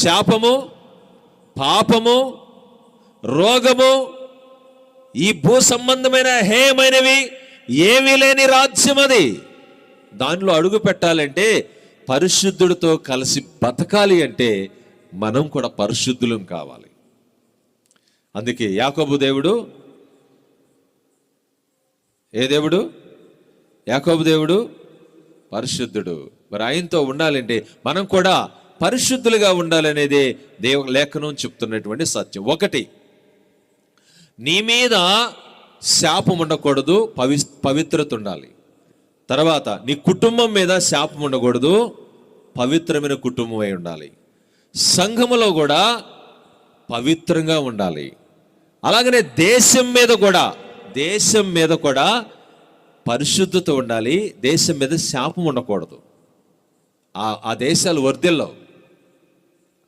శాపము, పాపము, రోగము, ఈ భూ సంబంధమైన హేయమైనవి ఏమీ లేని రాజ్యం అది. దానిలో అడుగు పెట్టాలంటే, పరిశుద్ధుడితో కలిసి బతకాలి అంటే మనం కూడా పరిశుద్ధులం కావాలి. అందుకే యాకోబు దేవుడు, ఏ దేవుడు? యాకోబు దేవుడు పరిశుద్ధుడు. మరి ఆయనతో ఉండాలంటే మనం కూడా పరిశుద్ధులుగా ఉండాలనేదే లేఖనం చెప్తున్నటువంటి సత్యం. ఒకటి, నీ మీద శాపం ఉండకూడదు, పవిత్రత ఉండాలి. తర్వాత నీ కుటుంబం మీద శాపం ఉండకూడదు, పవిత్రమైన కుటుంబం అయి ఉండాలి. సంఘములో కూడా పవిత్రంగా ఉండాలి. అలాగనే దేశం మీద కూడా పరిశుద్ధత ఉండాలి. దేశం మీద శాపం ఉండకూడదు. ఆ దేశాలు వర్ధిల్లవు.